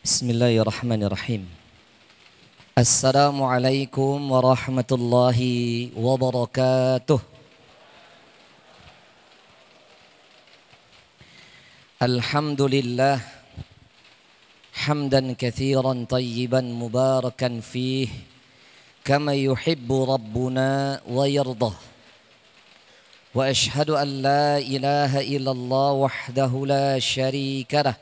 Bismillahirrahmanirrahim. Assalamualaikum warahmatullahi wabarakatuh. Alhamdulillah hamdan katsiran tayyiban mubarakan fih kama yuhibbu rabbuna wa yardah. Wa ashhadu an la ilaha illallah wahdahu la syarika lah.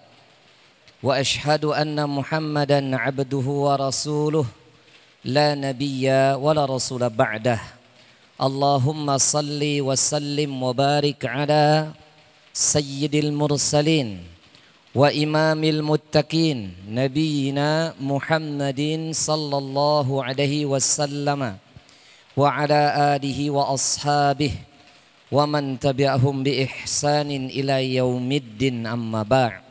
Wa ashhadu anna Muhammadan abduhu wa rasuluh la nabiyya wa la rasula ba'dah. Allahumma salli wa sallim wa barik ala sayyidil mursalin wa imamil muttaqin nabiyina Muhammadin sallallahu alaihi wasallam wa ala alihi wa ashabihi wa man tabi'ahum bi ihsanin ila yaumiddin amma ba'd.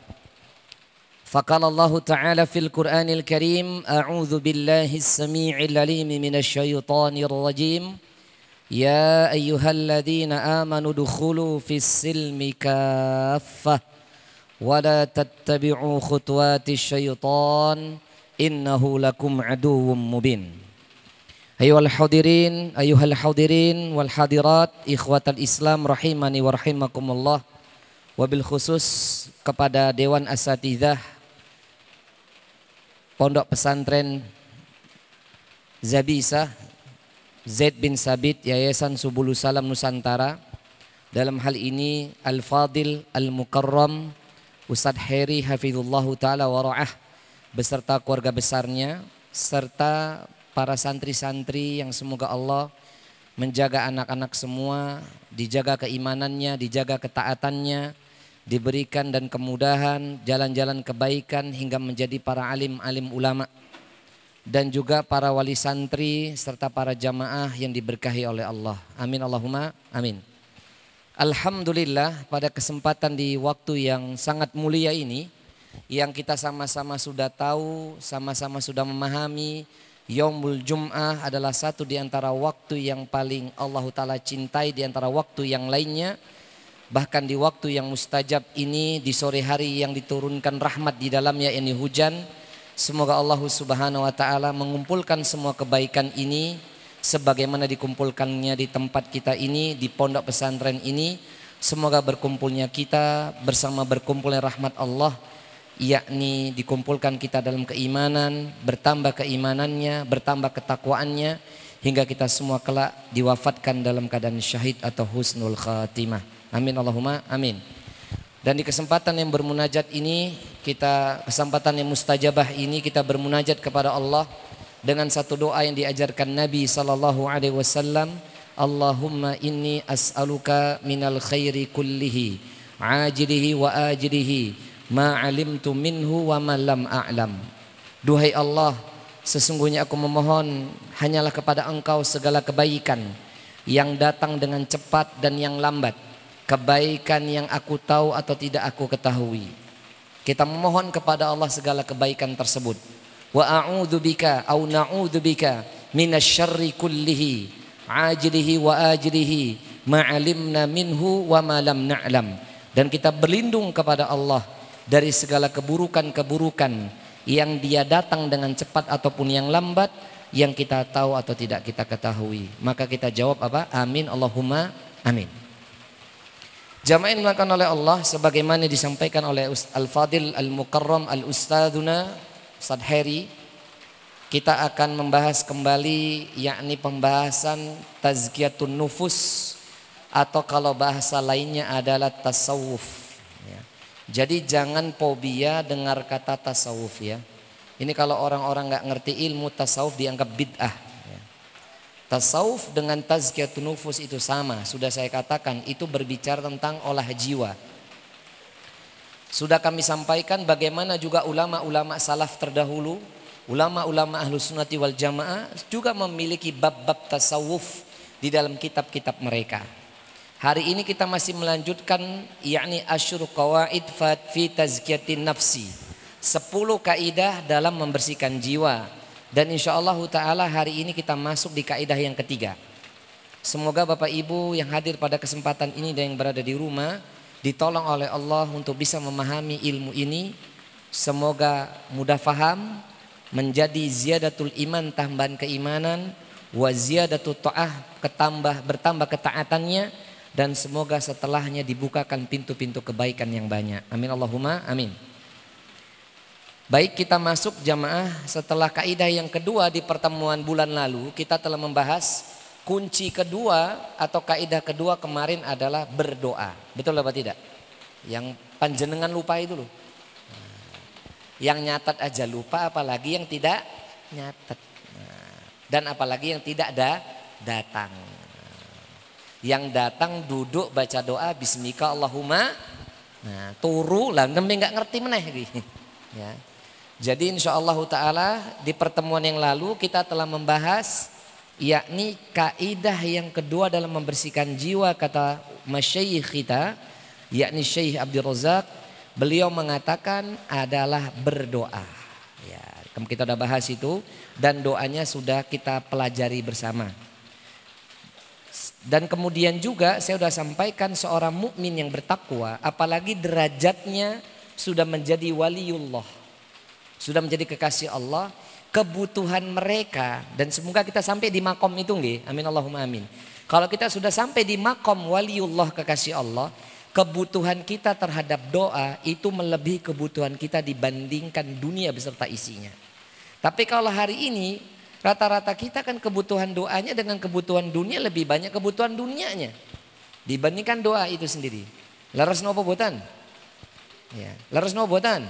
فقال الله تعالى في القرآن الكريم أعوذ بالله السميع العليم من الشيطان الرجيم يا أيها الذين آمنوا ادخلوا في السلم كافة ولا تتبعوا خطوات الشيطان إنه لكم عدو مبين. أيها الحاضرين والحاضرات إخوة الإسلام rahimani wa rahimakumullah. Wabil khusus kepada Dewan Asatidzah Pondok Pesantren Zabisah Zaid bin Sabit Yayasan Subulus Salam Nusantara, dalam hal ini Al-Fadil Al-Mukarram Ustadz Heri Hafizullahu Ta'ala Wara'ah beserta keluarga besarnya, serta para santri-santri yang semoga Allah menjaga anak-anak semua, dijaga keimanannya, dijaga ketaatannya, diberikan dan kemudahan jalan-jalan kebaikan hingga menjadi para alim-alim ulama, dan juga para wali santri serta para jamaah yang diberkahi oleh Allah. Amin Allahumma amin. Alhamdulillah, pada kesempatan di waktu yang sangat mulia ini, yang kita sama-sama sudah tahu, sama-sama sudah memahami, Yaumul Jum'ah adalah satu di antara waktu yang paling Allah Ta'ala cintai di antara waktu yang lainnya. Bahkan di waktu yang mustajab ini, di sore hari yang diturunkan rahmat di dalamnya, ini hujan. Semoga Allah Subhanahu wa Ta'ala mengumpulkan semua kebaikan ini sebagaimana dikumpulkannya di tempat kita ini, di pondok pesantren ini. Semoga berkumpulnya kita bersama berkumpulnya rahmat Allah, yakni dikumpulkan kita dalam keimanan, bertambah keimanannya, bertambah ketakwaannya, hingga kita semua kelak diwafatkan dalam keadaan syahid atau husnul khatimah. Amin Allahumma amin. Dan di kesempatan yang bermunajat ini, kesempatan yang mustajabah ini, kita bermunajat kepada Allah dengan satu doa yang diajarkan Nabi sallallahu alaihi wasallam. Allahumma inni as'aluka minal khairi kullihi ajilihi wa ajilihi ma alimtu minhu wa ma lam a'lam. Duhai Allah, sesungguhnya aku memohon hanyalah kepada Engkau segala kebaikan yang datang dengan cepat dan yang lambat, kebaikan yang aku tahu atau tidak aku ketahui. Kita memohon kepada Allah segala kebaikan tersebut. Wa a'udzubika au na'udzubika minasyarri kullihi ajilihi wa ajilihi ma'alimna minhu wa ma lam na'lam. Dan kita berlindung kepada Allah dari segala keburukan-keburukan yang dia datang dengan cepat ataupun yang lambat, yang kita tahu atau tidak kita ketahui. Maka kita jawab apa? Amin Allahumma amin. Jamaah yang dimuliakan oleh Allah, sebagaimana disampaikan oleh Al-Fadil Al-Mukarram Al-Ustadzuna Ustadz Heri, kita akan membahas kembali, yakni pembahasan tazkiyatun nufus, atau kalau bahasa lainnya adalah tasawuf. Jadi jangan fobia dengar kata tasawuf ya. Ini kalau orang-orang nggak ngerti ilmu tasawuf dianggap bid'ah. Tasawuf dengan tazkiyatun nufus itu sama. Sudah saya katakan, itu berbicara tentang olah jiwa. Sudah kami sampaikan bagaimana juga ulama-ulama salaf terdahulu, ulama-ulama ahlus sunnati wal jamaah juga memiliki bab-bab tasawuf di dalam kitab-kitab mereka. Hari ini kita masih melanjutkan, yakni asyru qawaid fi tazkiyatin nafsi, 10 kaidah dalam membersihkan jiwa. Dan insyaallah ta'ala hari ini kita masuk di kaidah yang ketiga. Semoga Bapak Ibu yang hadir pada kesempatan ini dan yang berada di rumah ditolong oleh Allah untuk bisa memahami ilmu ini Semoga mudah faham, menjadi ziyadatul iman, tambahan keimanan, wa ziyadatul ta'ah, bertambah ketaatannya, dan semoga setelahnya dibukakan pintu-pintu kebaikan yang banyak. Amin Allahumma amin. Baik, kita masuk jamaah setelah kaidah yang kedua di pertemuan bulan lalu. Kita telah membahas kunci kedua atau kaidah kedua kemarin adalah berdoa. Betul apa tidak? Yang panjenengan lupa itu loh. Yang nyatat aja lupa, apalagi yang tidak nyatat. Dan apalagi yang tidak datang. Yang datang duduk baca doa bismika Allahumma. Nah, turu lah nembe enggak ngerti meneh iki. Ya. Jadi insyaallah taala di pertemuan yang lalu kita telah membahas yakni kaidah yang kedua dalam membersihkan jiwa, kata masyayikh kita yakni Syekh Abdul Razak. Beliau mengatakan adalah berdoa. Ya, kita sudah bahas itu dan doanya sudah kita pelajari bersama. Dan kemudian juga saya sudah sampaikan seorang mukmin yang bertakwa, apalagi derajatnya sudah menjadi waliullah, sudah menjadi kekasih Allah, kebutuhan mereka, dan semoga kita sampai di makom itu nggih. Amin Allahumma amin. Kalau kita sudah sampai di makom waliullah, kekasih Allah, kebutuhan kita terhadap doa itu melebihi kebutuhan kita dibandingkan dunia beserta isinya. Tapi kalau hari ini rata-rata kita kan kebutuhan doanya dengan kebutuhan dunia lebih banyak kebutuhan dunianya dibandingkan doa itu sendiri. Leres nopo boten? Ya, leres nopo boten?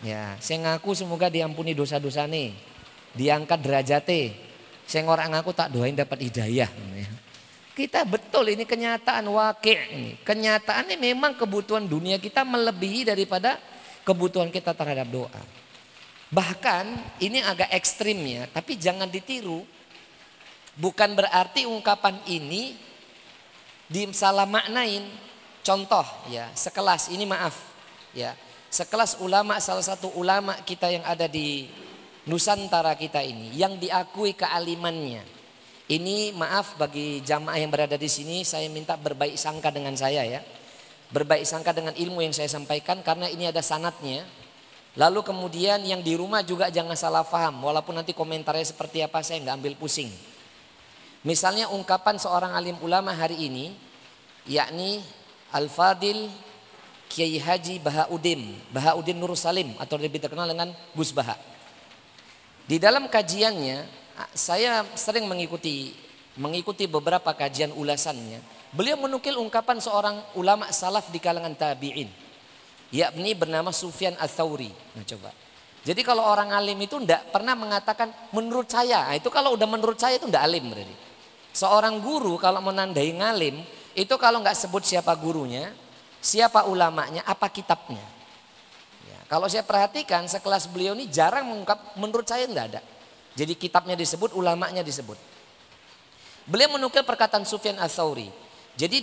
Ya, saya ngaku semoga diampuni dosa-dosa nih, diangkat derajate. Saya ngorang ngaku tak doain dapat hidayah. Kita betul ini kenyataan wakil ini. Kenyataannya memang kebutuhan dunia kita melebihi daripada kebutuhan kita terhadap doa. Bahkan ini agak ekstrim ya, tapi jangan ditiru. Bukan berarti ungkapan ini disalah maknain. Contoh ya, sekelas ini maaf ya. Sekelas ulama, salah satu ulama kita yang ada di Nusantara kita ini, yang diakui kealimannya. Ini maaf bagi jamaah yang berada di sini, saya minta berbaik sangka dengan saya ya. Berbaik sangka dengan ilmu yang saya sampaikan karena ini ada sanadnya. Lalu kemudian yang di rumah juga jangan salah paham, walaupun nanti komentarnya seperti apa saya nggak ambil pusing. Misalnya ungkapan seorang alim ulama hari ini, yakni Al-Fadil Kiai Haji Bahauddin Nur Salim atau lebih terkenal dengan Gus Baha. Di dalam kajiannya saya sering mengikuti beberapa kajian ulasannya. Beliau menukil ungkapan seorang ulama salaf di kalangan tabi'in, yakni bernama Sufyan Ats-Tsauri. Nah, coba. Jadi kalau orang alim itu tidak pernah mengatakan menurut saya. Nah, itu kalau udah menurut saya itu tidak alim berarti. Seorang guru kalau menandai ngalim itu kalau nggak sebut siapa gurunya, siapa ulamanya, apa kitabnya. Ya, kalau saya perhatikan sekelas beliau ini jarang mengungkap menurut saya tidak ada. Jadi kitabnya disebut, ulamanya disebut. Beliau menukil perkataan Sufyan Ats-Tsauri. Jadi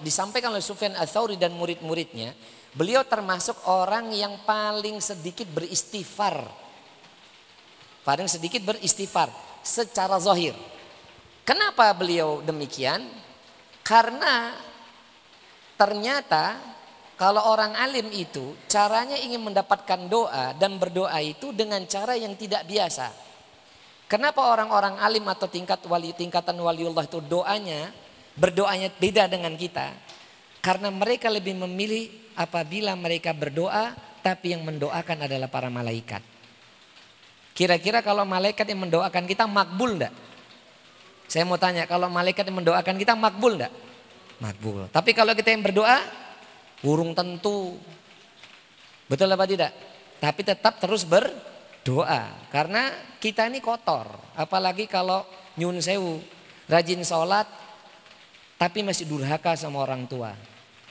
disampaikan oleh Sufyan Ats-Tsauri dan murid-muridnya, beliau termasuk orang yang paling sedikit beristighfar. Paling sedikit beristighfar secara zahir. Kenapa beliau demikian? Karena ternyata kalau orang alim itu caranya ingin mendapatkan doa dan berdoa itu dengan cara yang tidak biasa. Kenapa orang-orang alim atau tingkatan waliullah itu berdoanya beda dengan kita? Karena mereka lebih memilih apabila mereka berdoa tapi yang mendoakan adalah para malaikat. Kira-kira kalau malaikat yang mendoakan kita makbul enggak? Saya mau tanya, kalau malaikat yang mendoakan kita makbul enggak? Makbul. Tapi kalau kita yang berdoa burung tentu. Betul apa tidak? Tapi tetap terus berdoa. Karena kita ini kotor. Apalagi kalau nyun sewu, rajin sholat tapi masih durhaka sama orang tua.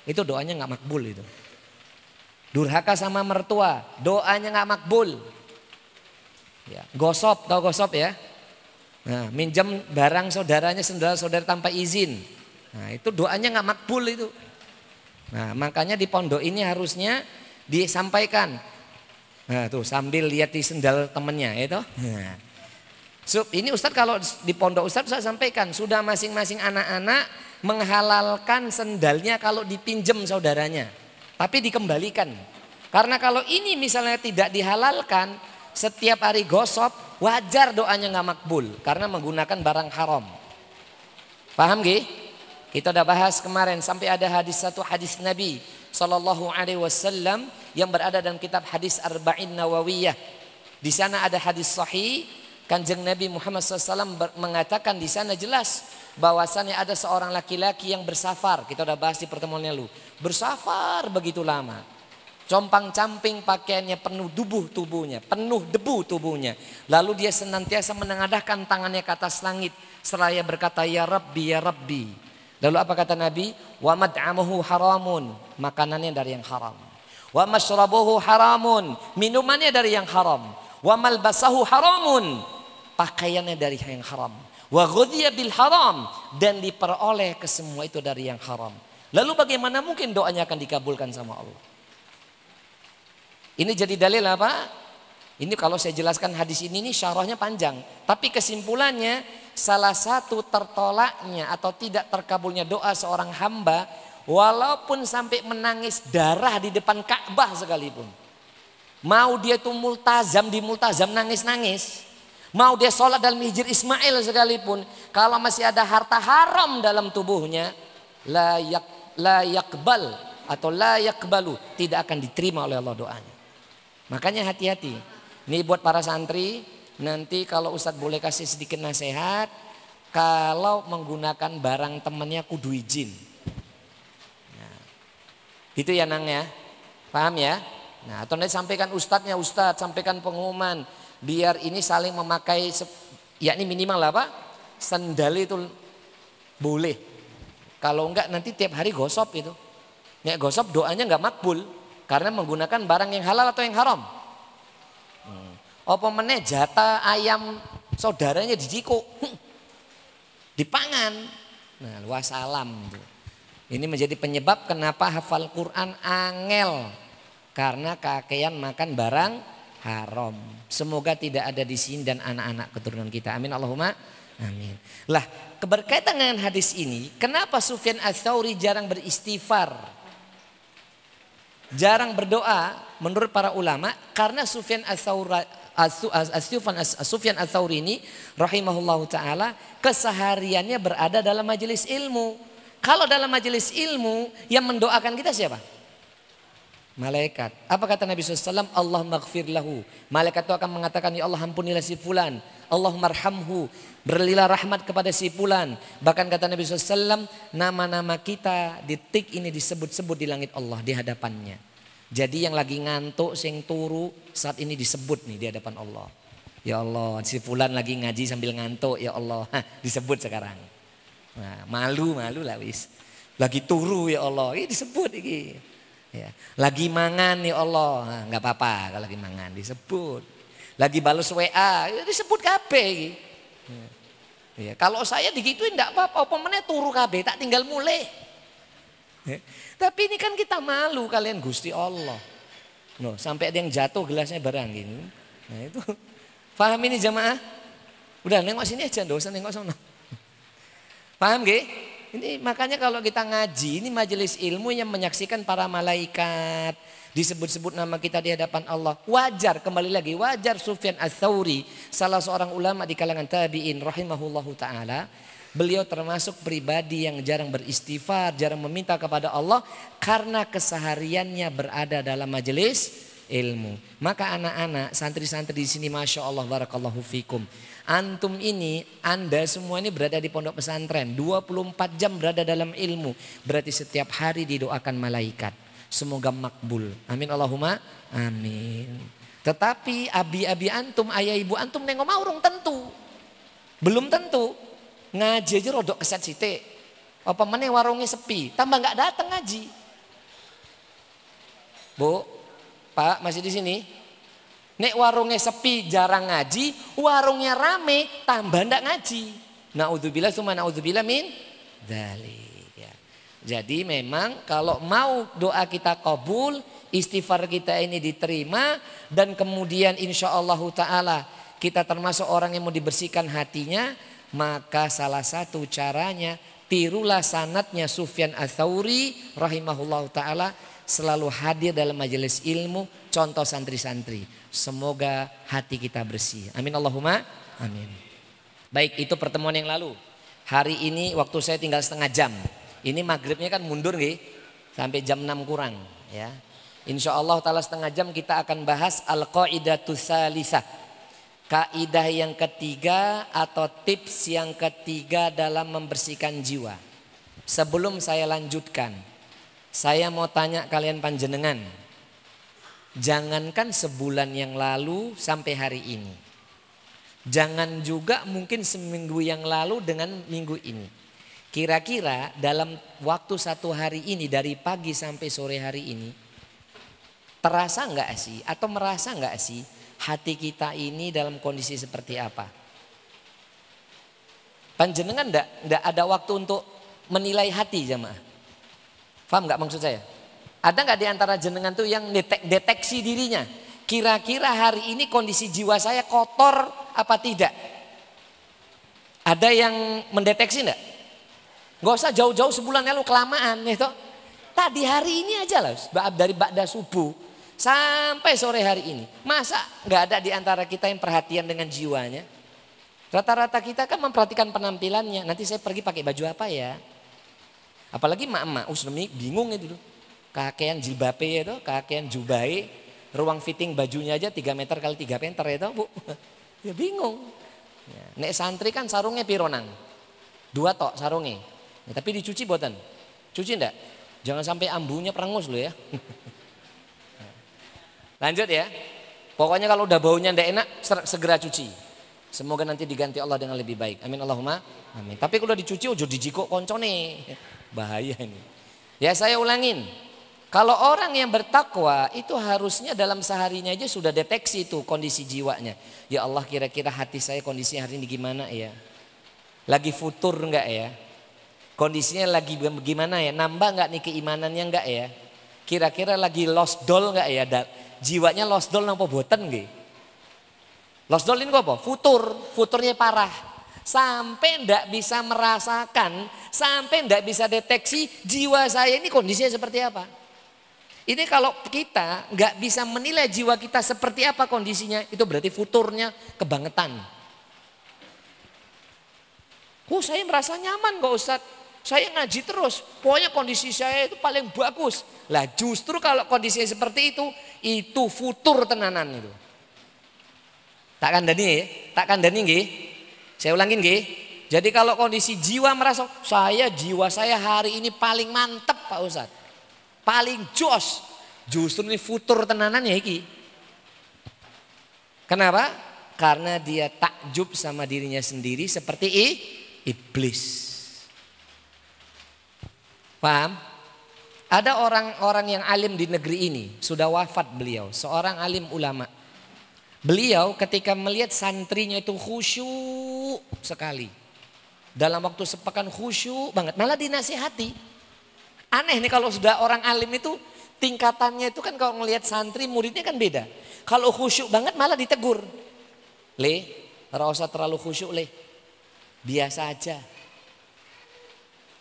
Itu doanya gak makbul itu. Durhaka sama mertua, doanya gak makbul. Ya, gosop, tahu gosop ya? Nah, minjem barang saudaranya, saudara tanpa izin. Nah, itu doanya gak makbul itu. Nah, makanya di pondok ini harusnya disampaikan. Nah, tuh sambil lihat di sendal temennya itu. Nah. Ini Ustadz kalau di pondok Ustadz saya sampaikan, sudah masing-masing anak-anak menghalalkan sendalnya kalau dipinjem saudaranya. Tapi dikembalikan. Karena kalau ini misalnya tidak dihalalkan, setiap hari gosok, wajar doanya nggak makbul karena menggunakan barang haram. Paham gak? Kita udah bahas kemarin sampai ada satu hadis Nabi Sallallahu Alaihi Wasallam yang berada dalam kitab hadis Arba'in Nawawiyah. Di sana ada hadis sahih, Kanjeng Nabi Muhammad SAW mengatakan di sana jelas bahwasannya ada seorang laki-laki yang bersafar. Kita udah bahas di pertemuan lalu. Bersafar begitu lama. Compang-camping pakaiannya penuh tubuhnya, penuh debu tubuhnya. Lalu dia senantiasa menengadahkan tangannya ke atas langit seraya berkata, ya Rabbi, ya Rabbi. Lalu apa kata Nabi? Wa mad'amuhu haramun, makanannya dari yang haram. Wa mashrabuhu haramun, minumannya dari yang haram. Wa malbasahu haramun, pakaiannya dari yang haram. Wa ghudhiya bil haram, dan diperoleh ke semua itu dari yang haram. Lalu bagaimana mungkin doanya akan dikabulkan sama Allah? Ini jadi dalil apa? Ini kalau saya jelaskan hadis ini syarahnya panjang. Tapi kesimpulannya salah satu tertolaknya atau tidak terkabulnya doa seorang hamba, walaupun sampai menangis darah di depan Ka'bah sekalipun. Mau dia tuh multazam, di multazam nangis-nangis. Mau dia sholat dalam hijr Ismail sekalipun. Kalau masih ada harta haram dalam tubuhnya, la yakbal atau la yakbalu, tidak akan diterima oleh Allah doanya. Makanya hati-hati. Ini buat para santri, nanti kalau Ustadz boleh kasih sedikit nasihat, kalau menggunakan barang temannya kudu izin. Nah, itu ya Nang ya, paham ya? Nah, atau nanti sampaikan Ustadznya, Ustadz sampaikan pengumuman, biar ini saling memakai, yakni minimal apa? Sandal itu boleh. Kalau enggak nanti tiap hari gosop itu. Nek gosop doanya enggak makbul karena menggunakan barang yang halal atau yang haram. Apa meneh jatah ayam saudaranya dicikuk, dipangan. Nah, wassalam itu. Ini menjadi penyebab kenapa hafal Quran angel, karena kakean makan barang haram. Semoga tidak ada di sini dan anak-anak keturunan kita. Amin Allahumma amin. Lah, keberkaitan dengan hadis ini, kenapa Sufyan Ats-Tsauri jarang beristighfar? Jarang berdoa menurut para ulama karena Sufyan Ats-Tsauri ini rahimahullahu taala kesehariannya berada dalam majelis ilmu. Kalau dalam majelis ilmu yang mendoakan kita siapa? Malaikat. Apa kata Nabi SAW? Allahumma gfir lahu. Malaikat itu akan mengatakan, ya Allah ampunilah si fulan. Allahumma arhamhu. Berilah rahmat kepada si fulan. Bahkan kata Nabi SAW, nama-nama kita di tik ini disebut-sebut di langit Allah, di hadapannya. Jadi yang lagi ngantuk, sing turu, saat ini disebut nih di hadapan Allah. Ya Allah, si fulan lagi ngaji sambil ngantuk, ya Allah. Disebut sekarang. Nah, malu lah wis. Lagi turu ya Allah, ini disebut ini. Ya. Lagi mangan ya Allah, nah, nggak apa-apa kalau lagi mangan disebut. Lagi balas WA, ya disebut kabeh. Ya. Kalau saya digituin enggak apa-apa, apa meneh turu kabeh, tak tinggal mulai. Ya. Tapi ini kan kita malu kalian Gusti Allah. Loh, sampai ada yang jatuh gelasnya barang gini. Nah itu, paham ini jamaah? Udah nengok sini aja, enggak usah nengok sana. Paham gak? Ini makanya kalau kita ngaji, ini majelis ilmu yang menyaksikan para malaikat. Disebut-sebut nama kita di hadapan Allah. Wajar, kembali lagi, wajar Sufyan Ats-Tsauri, salah seorang ulama di kalangan tabi'in rahimahullahu ta'ala. Beliau termasuk pribadi yang jarang beristighfar, jarang meminta kepada Allah. Karena kesehariannya berada dalam majelis ilmu. Maka anak-anak, santri-santri di sini Masya Allah, barakallahu fikum. Antum ini, Anda semua ini berada di pondok pesantren, 24 jam berada dalam ilmu. Berarti setiap hari didoakan malaikat. Semoga makbul. Amin Allahumma amin. Tetapi abi-abi antum, ayah ibu antum nengok mau urung tentu. Belum tentu. Ngaji aja rodok keset sithik. Apa meneh warungnya sepi, tambah nggak datang ngaji. Bu, Pak masih di sini? Nek warungnya sepi jarang ngaji, warungnya rame tambah ndak ngaji. Naudzubillah summa naudzubillah min dzalik. Ya. Jadi memang kalau mau doa kita kabul, istighfar kita ini diterima dan kemudian insyaallah taala kita termasuk orang yang mau dibersihkan hatinya, maka salah satu caranya tirulah sanadnya Sufyan Ats-Tsauri rahimahullahu taala. selalu hadir dalam majelis ilmu, contoh santri-santri. Semoga hati kita bersih. Amin Allahumma amin. Baik, itu pertemuan yang lalu. Hari ini waktu saya tinggal setengah jam. Ini maghribnya kan mundur nggih, sampai jam 6 kurang ya. Insya Allah ta'ala setengah jam kita akan bahas al-qaidatus salisah. Kaidah yang ketiga atau tips yang ketiga dalam membersihkan jiwa. Sebelum saya lanjutkan, saya mau tanya kalian panjenengan. Jangankan sebulan yang lalu sampai hari ini. Jangan juga mungkin seminggu yang lalu dengan minggu ini. Kira-kira dalam waktu satu hari ini dari pagi sampai sore hari ini, terasa nggak sih atau merasa nggak sih hati kita ini dalam kondisi seperti apa? Panjenengan nggak ada waktu untuk menilai hati jamaah. Paham nggak maksud saya? Ada nggak di antara jenengan tuh yang deteksi dirinya? Kira-kira hari ini kondisi jiwa saya kotor apa tidak? Ada yang mendeteksi enggak? Nggak usah jauh-jauh sebulan lalu kelamaan gitu. Tadi hari ini aja lah, dari ba'da subuh sampai sore hari ini. Masa nggak ada di antara kita yang perhatian dengan jiwanya? Rata-rata kita kan memperhatikan penampilannya. Nanti saya pergi pakai baju apa ya? Apalagi emak-emak, bingung itu. Kakean jilbabe itu, kakean jubai, ruang fitting bajunya aja 3 meter kali 3 meter itu bu. Ya bingung. Ya, nek santri kan sarungnya pironang. 2 tok sarungnya. Ya, tapi dicuci boten. Cuci enggak? Jangan sampai ambunya perengus loh ya. Lanjut ya. Pokoknya kalau udah baunya enggak enak segera cuci. Semoga nanti diganti Allah dengan lebih baik. Amin Allahumma amin. Tapi kalau dicuci ojo dijikok koncone. Bahaya ini. Ya saya ulangin. Kalau orang yang bertakwa itu harusnya dalam seharinya aja sudah deteksi itu kondisi jiwanya. Ya Allah kira-kira hati saya kondisi hari ini gimana ya? Lagi futur enggak ya? Kondisinya lagi gimana ya? Nambah enggak nih keimanannya enggak ya? Kira-kira lagi lost doll enggak ya? Jiwanya lost doll napa boten nggih? Lost doll ini apa? Futurnya parah. Sampai enggak bisa merasakan, sampai enggak bisa deteksi jiwa saya ini kondisinya seperti apa. Ini kalau kita nggak bisa menilai jiwa kita seperti apa kondisinya, itu berarti futurnya kebangetan. Saya merasa nyaman kok Ustadz, saya ngaji terus, pokoknya kondisi saya itu paling bagus. Lah justru kalau kondisinya seperti itu futur tenanan itu. Tak kandani nggih. Saya ulangin nggih. Jadi kalau kondisi jiwa merasa jiwa saya hari ini paling mantep Pak Ustadz. Paling jos, justru ini futur tenanan ya iki. Kenapa? Karena dia takjub sama dirinya sendiri seperti iblis. Paham? Ada orang-orang yang alim di negeri ini, sudah wafat beliau, seorang alim ulama. Beliau ketika melihat santrinya itu khusyuk sekali. Dalam waktu sepekan khusyuk banget, malah dinasihati. Aneh nih kalau sudah orang alim itu tingkatannya itu kan kalau ngelihat santri muridnya kan beda. Kalau khusyuk banget malah ditegur. Ora usah terlalu khusyuk biasa aja.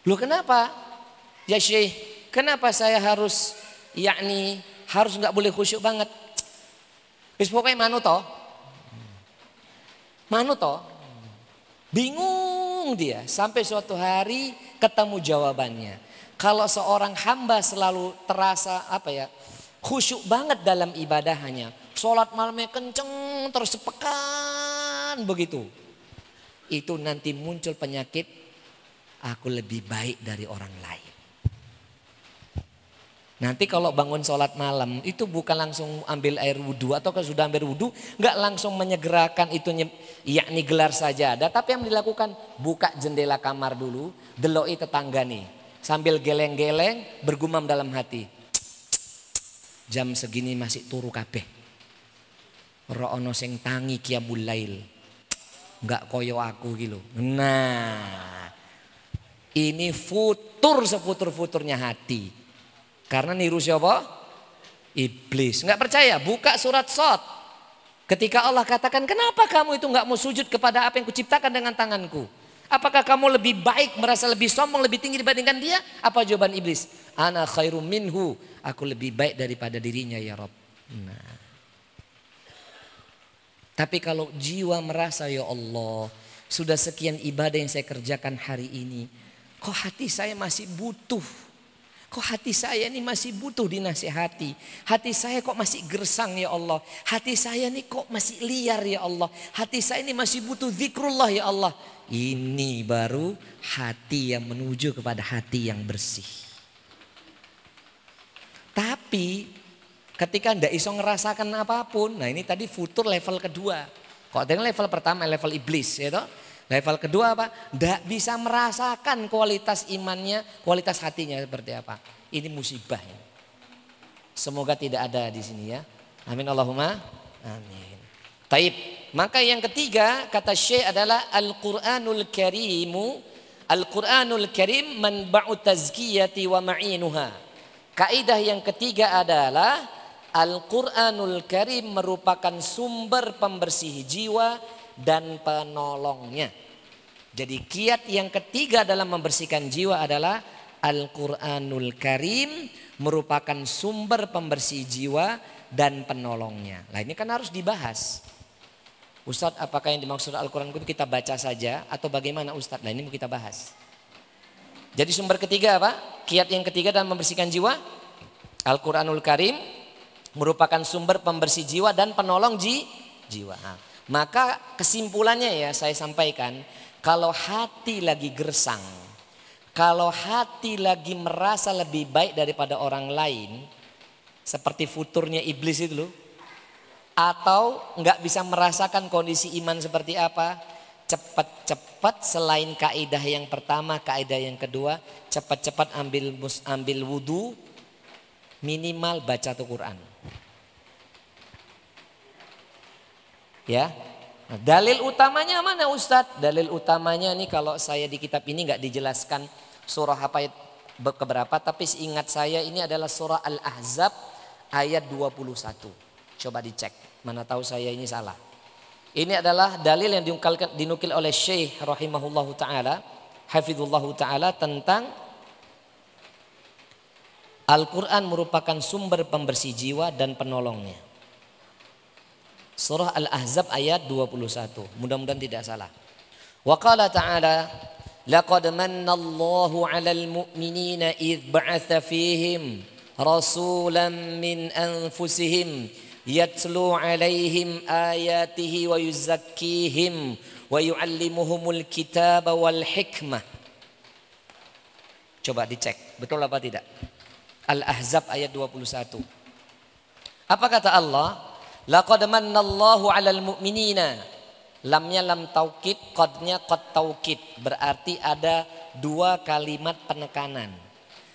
Loh kenapa? Ya Syekh, kenapa saya harus nggak boleh khusyuk banget? Wis pokoknya manut toh. Bingung dia sampai suatu hari ketemu jawabannya. Kalau seorang hamba selalu terasa khusyuk banget dalam ibadahnya, sholat malamnya kenceng terus sepekan begitu, itu nanti muncul penyakit aku lebih baik dari orang lain. Nanti kalau bangun sholat malam itu bukan langsung ambil air wudhu atau kalau sudah ambil wudhu nggak langsung menyegerakan itu yakni gelar sajadah, tapi yang dilakukan buka jendela kamar dulu, deloi tetangga nih. Sambil geleng-geleng bergumam dalam hati. Jam segini masih turu kabeh. Ora ono sing tangi qiyamul lail. Enggak koyo aku gitu. Nah. Ini sefutur-futurnya hati. Karena niru siapa? Iblis. Enggak percaya? Buka surat Shad. Ketika Allah katakan, "Kenapa kamu itu enggak mau sujud kepada apa yang kuciptakan dengan tanganku?" Apakah kamu lebih baik, merasa lebih sombong, lebih tinggi dibandingkan dia? Apa jawaban iblis? Ana khairum minhu. Aku lebih baik daripada dirinya ya Rabb. Nah. Tapi kalau jiwa merasa ya Allah, sudah sekian ibadah yang saya kerjakan hari ini, kok hati saya masih butuh. Kok hati saya ini masih butuh dinasihati. Hati saya kok masih gersang ya Allah. Hati saya ini kok masih liar ya Allah. Hati saya ini masih butuh zikrullah ya Allah. Ini baru hati yang menuju kepada hati yang bersih. Tapi ketika ndak iso ngerasakan apapun. Nah ini tadi futur level kedua. Kalau tadi level pertama level iblis ya toh. Level kedua apa? Tidak bisa merasakan kualitas imannya, kualitas hatinya seperti apa. Ini musibah. Semoga tidak ada di sini ya. Amin Allahumma. Amin. Taib. Maka yang ketiga kata Syekh adalah Al-Quranul Karimu. Al-Quranul Karim manba'u tazkiyati wa ma'inuha. Kaidah yang ketiga adalah Al-Quranul Karim merupakan sumber pembersih jiwa dan penolongnya. Jadi kiat yang ketiga dalam membersihkan jiwa adalah Al-Quranul Karim merupakan sumber pembersih jiwa dan penolongnya. Nah ini kan harus dibahas. Ustadz, apakah yang dimaksud Al-Quran itu kita baca saja atau bagaimana Ustadz? Nah ini mau kita bahas. Jadi sumber ketiga apa? Kiat yang ketiga dalam membersihkan jiwa, Al-Quranul Karim merupakan sumber pembersih jiwa dan penolong jiwa. Nah, maka kesimpulannya ya saya sampaikan, kalau hati lagi gersang, kalau hati lagi merasa lebih baik daripada orang lain, seperti futurnya iblis itu loh, atau nggak bisa merasakan kondisi iman seperti apa, cepat-cepat selain kaidah yang pertama, kaidah yang kedua, cepat-cepat ambil wudu, minimal baca Al-Quran. Ya, nah, dalil utamanya mana Ustadz? Dalil utamanya nih kalau saya di kitab ini nggak dijelaskan surah apa keberapa, tapi seingat saya ini adalah surah Al-Ahzab ayat 21. Coba dicek, mana tahu saya ini salah. Ini adalah dalil yang dinukil oleh Syekh rahimahullahu taala, hafizullahu taala tentang Al-Quran merupakan sumber pembersih jiwa dan penolongnya. Surah Al-Ahzab ayat 21. Mudah-mudahan tidak salah. Wa qala ta'ala laqad manna Allahu 'alal mu'minina idh ba'atha fihim rasulan min anfusihim yatlu 'alaihim ayatihi wa yuzakkihim wa yu'allimuhumul kitaba wal hikmah. Coba dicek, betul apa tidak? Al-Ahzab ayat 21. Apa kata Allah? Laqad mannallahu 'alal mu'minina. Lamnya lam taukid, qadnya qad taukid. Berarti ada dua kalimat penekanan.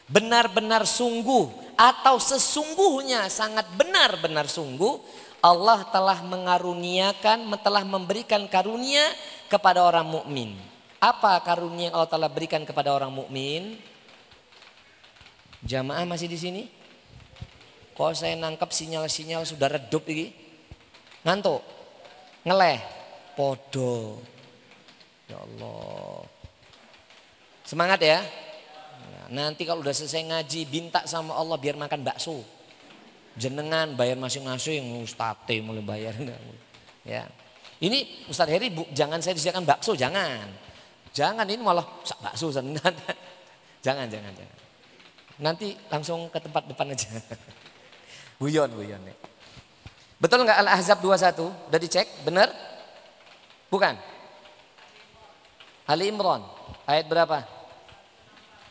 Benar-benar sungguh atau sesungguhnya sangat benar-benar sungguh Allah telah mengaruniakan, telah memberikan karunia kepada orang mukmin. Apa karunia yang Allah telah berikan kepada orang mukmin? Jamaah masih di sini? Kalau saya nangkap sinyal-sinyal sudah redup ini, ngantuk, ngeleh, podo. Ya Allah. Semangat ya. Nanti kalau udah selesai ngaji, minta sama Allah biar makan bakso. Jenengan bayar masing-masing, Ustadz mulai bayar. Ya. Ini Ustadz Heri, jangan saya disediakan bakso, jangan. Jangan, ini malah bakso. Jangan. Nanti langsung ke tempat depan aja. Guyon ya. Betul nggak Al-Ahzab 21? Udah dicek? Benar? Bukan? Ali Imran ayat berapa?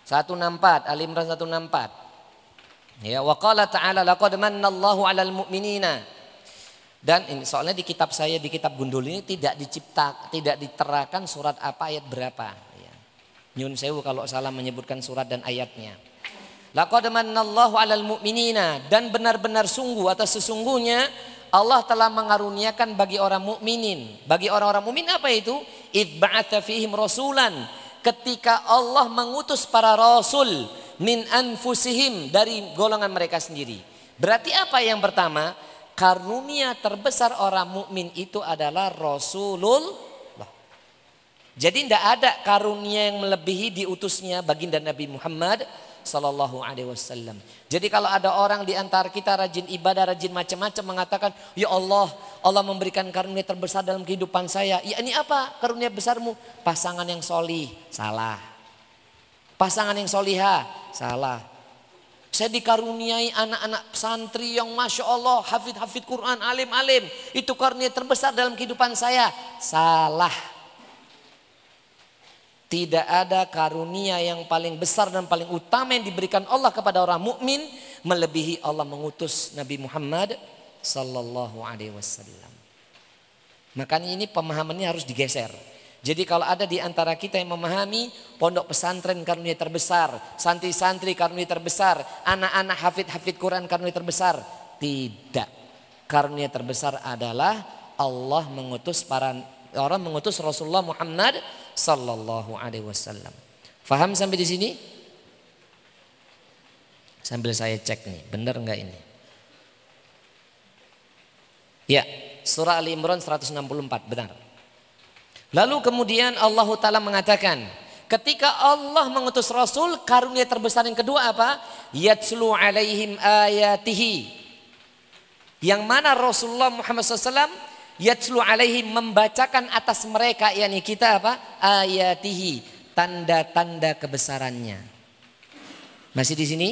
164. Ali Imran 164. Ya, wa qala ta'ala laqad mannallahu 'alal mu'minina. Dan ini soalnya di kitab saya, di kitab Gundul ini tidak diterakan surat apa ayat berapa. Ya. Nyun sewu kalau salah menyebutkan surat dan ayatnya. Laqad mannallahu 'alal mu'minina, dan benar-benar sungguh atau sesungguhnya Allah telah mengaruniakan bagi orang mukminin. Bagi orang-orang mukmin apa itu? Idz ba'atsa fihim rasulan, ketika Allah mengutus para rasul min anfusihim, dari golongan mereka sendiri. Berarti apa yang pertama? Karunia terbesar orang mukmin itu adalah Rasulullah. Jadi tidak ada karunia yang melebihi diutusnya baginda Nabi Muhammad sallallahu alaihi wasallam. Jadi kalau ada orang di antara kita rajin ibadah, rajin macam-macam mengatakan, "Ya Allah, Allah memberikan karunia terbesar dalam kehidupan saya." Ya ini apa karunia besarmu? Pasangan yang solih. Salah. Pasangan yang soliha. Salah. Saya dikaruniai anak-anak santri yang Masya Allah, hafid Quran, alim-alim. Itu karunia terbesar dalam kehidupan saya. Salah. Tidak ada karunia yang paling besar dan paling utama yang diberikan Allah kepada orang mukmin melebihi Allah mengutus Nabi Muhammad sallallahu alaihi wasallam. Makanya ini pemahamannya harus digeser. Jadi kalau ada di antara kita yang memahami pondok pesantren karunia terbesar, santri-santri karunia terbesar, anak-anak hafid Quran karunia terbesar, tidak. Karunia terbesar adalah Allah mengutus mengutus Rasulullah Muhammad sallallahu alaihi wasallam. Faham sampai di sini? Sambil saya cek nih, benar enggak ini? Ya, surah Ali Imran 164, benar. Lalu kemudian Allah Ta'ala mengatakan, ketika Allah mengutus Rasul, karunia terbesar yang kedua apa? Yatslu alaihim ayatihi. Yang mana Rasulullah Muhammad SAW yatslu alaihim membacakan atas mereka, yakni kita apa? Ayatihi, tanda-tanda kebesarannya. Masih di sini?